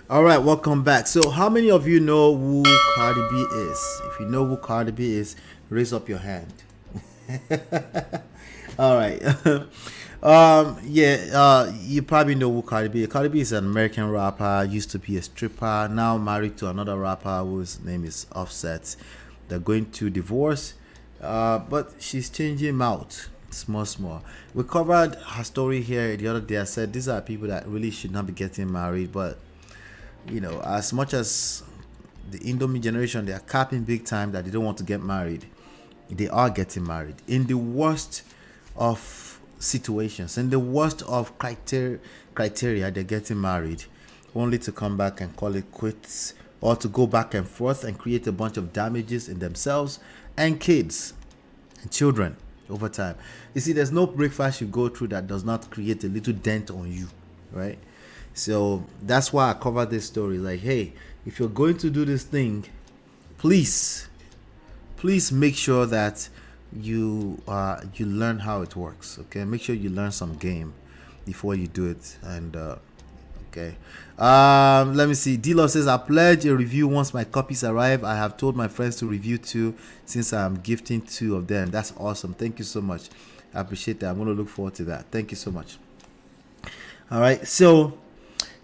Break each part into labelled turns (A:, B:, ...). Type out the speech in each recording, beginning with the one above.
A: All right, welcome back. So, how many of you know who Cardi B is? If you know who Cardi B is, raise up your hand. All right. You probably know who Cardi B is. Cardi B is an American rapper, used to be a stripper, now married to another rapper whose name is Offset. They're going to divorce, but she's changing him out. Small, small. We covered her story here the other day. I said these are people that really should not be getting married, but as much as the Indomie generation, they are capping big time that they don't want to get married. They are getting married in the worst of situations, in the worst of criteria. They're getting married, only to come back and call it quits, or to go back and forth and create a bunch of damages in themselves and kids and children over time. You see, there's no breakfast you go through that does not create a little dent on you, right? So that's why I cover this story. Like, hey, if you're going to do this thing, please, please make sure that you learn how it works. Okay, make sure you learn some game before you do it. And okay, let me see. D-Love says, I pledge a review once my copies arrive. I have told my friends to review too, since I'm gifting 2 of them. That's awesome. Thank you so much. I appreciate that. I'm going to look forward to that. Thank you so much. All right, so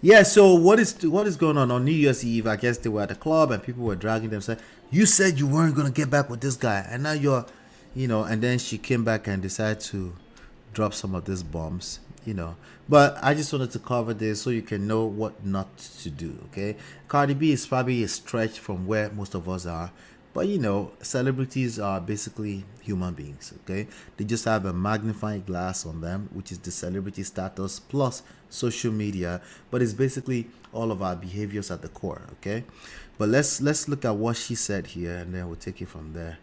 A: yeah, so what is going on New Year's Eve? I guess they were at the club and people were dragging them. Saying, "You said you weren't gonna get back with this guy, and now you're." And then she came back and decided to drop some of these bombs. But I just wanted to cover this so you can know what not to do. Okay, Cardi B is probably a stretch from where most of us are, but celebrities are basically human beings. Okay, they just have a magnifying glass on them, which is the celebrity status plus social media. But it's basically all of our behaviors at the core. Okay, but let's look at what she said here, and then we'll take it from there.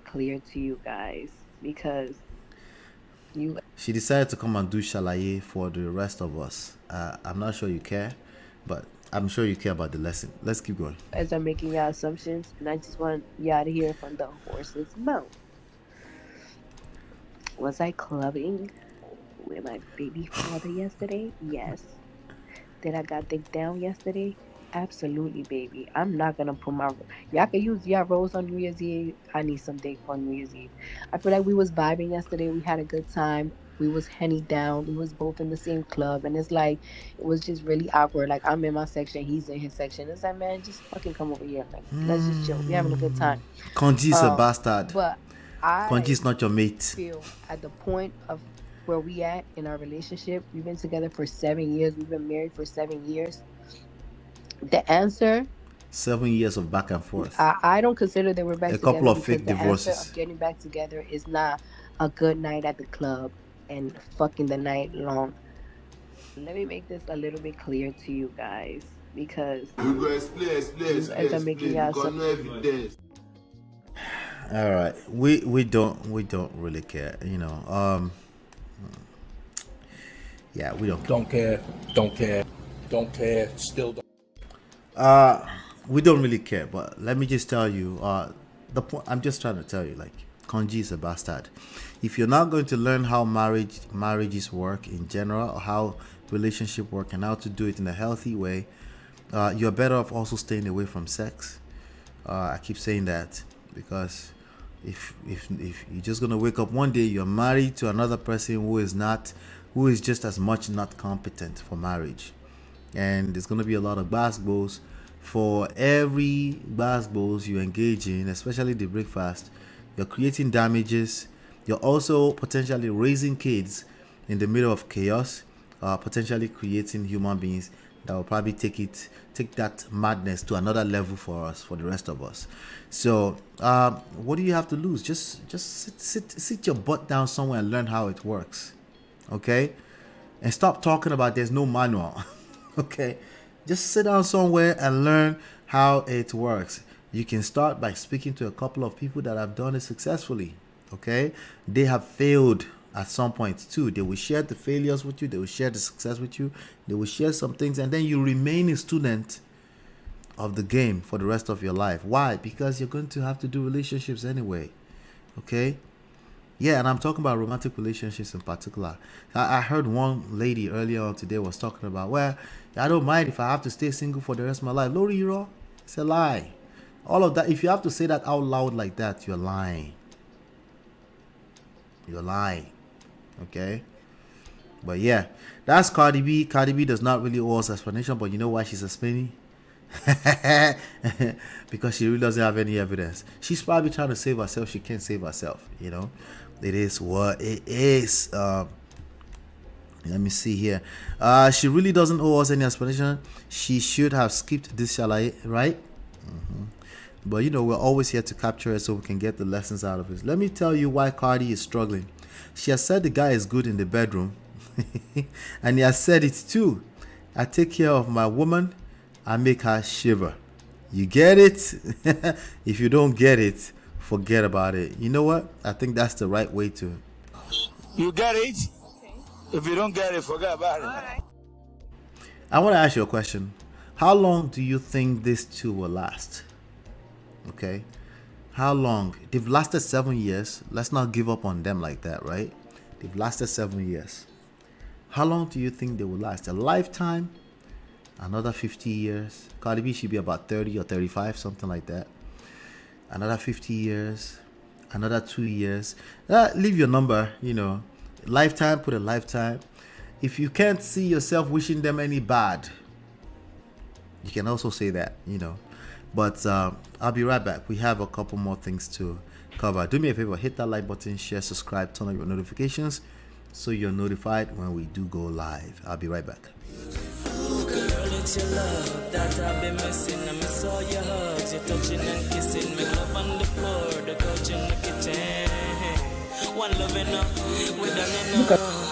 B: Clear to you guys because you
A: She decided to come and do shalaye for the rest of us. I'm not sure you care, but I'm sure you care about the lesson. Let's keep going.
B: guys are making your assumptions, and I just want y'all to hear from the horse's mouth. Was I clubbing with my baby father yesterday? Yes. Did I got dick down yesterday? Absolutely, baby. I'm not gonna put my y'all can use y'all rolls on New Year's Eve. I need some dick on New Year's Eve. I feel like we was vibing yesterday. We had a good time. We was henny down. We was both in the same club, and it's like it was just really awkward. Like I'm in my section, he's in his section. It's like, man, just fucking come over here. Like let's just chill. We having a good time.
A: Konji is a bastard.
B: But
A: Konji
B: I
A: is not your mate.
B: feel at the point of where we at in our relationship, we've been together for 7 years. We've been married for 7 years. The answer,
A: 7 years of back and forth.
B: I don't consider that we're back
A: A couple
B: together
A: of
B: because
A: fake
B: the answer of
A: divorces.
B: getting back together is not a good night at the club and fucking the night long. Let me make this a little bit clear to you guys because
C: We go explain, explain,
B: you guys
C: explain,
B: are making
C: explain,
B: y'all
C: because
B: some.
C: no evidence.
A: All right, we don't really care. Yeah, we don't.
D: Don't care, don't care, don't care, still don't.
A: We don't really care. But let me just tell you, the point. I'm just trying to tell you, like, Konji is a bastard. If you're not going to learn how marriages work in general, or how relationship work, and how to do it in a healthy way, you're better off also staying away from sex. I keep saying that because if you're just gonna wake up one day, you're married to another person who is just as much not competent for marriage, and there's gonna be a lot of basketballs. For every basketballs you engage in, especially the breakfast, you're creating damages. You're also potentially raising kids in the middle of chaos, potentially creating human beings that will probably take that madness to another level for us, for the rest of us. So, what do you have to lose? Just sit your butt down somewhere and learn how it works. Okay, and stop talking about there's no manual. Okay, just sit down somewhere and learn how it works. You can start by speaking to a couple of people that have done it successfully. Okay, they have failed at some point too. They will share the failures with you, they will share the success with you, they will share some things, and then you remain a student of the game for the rest of your life. Why? Because you're going to have to do relationships anyway. Okay, Yeah, and I'm talking about romantic relationships in particular. I heard one lady earlier on today was talking about, well, I don't mind if I have to stay single for the rest of my life. Lori, it's a lie. All of that, if you have to say that out loud like that, you're lying. You're lying. Okay? But yeah, that's Cardi B. Cardi B does not really owe us explanation, but you know why she's explaining? Because she really doesn't have any evidence. She's probably trying to save herself. She can't save herself, you know. It is what it is. Let me see here. She really doesn't owe us any explanation. She should have skipped this shalaye, right? But you know, we're always here to capture it so we can get the lessons out of it. Let me tell you why Cardi is struggling. She has said the guy is good in the bedroom. And he has said it too. I take care of my woman. I make her shiver. You get it? If you don't get it, forget about it. You know what? I think that's the right way to.
E: You get it? If you don't get it, forget about it.
A: I want to ask you a question. How long do you think these two will last? Okay. How long? They've lasted 7 years. Let's not give up on them like that, right? They've lasted 7 years. How long do you think they will last? A lifetime? Another 50 years? Cardi B should be about 30 or 35, something like that. Another 50 years? Another 2 years? Leave your number, you know. Lifetime, put a lifetime. If you can't see yourself wishing them any bad, you can also say that, you know. But I'll be right back. We have a couple more things to cover. Do me a favor, hit that like button, share, subscribe, turn on your notifications so you're notified when we do go live. I'll be right back.
F: Girl, it's your love that I've been missing. I miss all your hugs, your touching and kissing. Make love on the floor, the couch in the kitchen. One love enough, we done enough.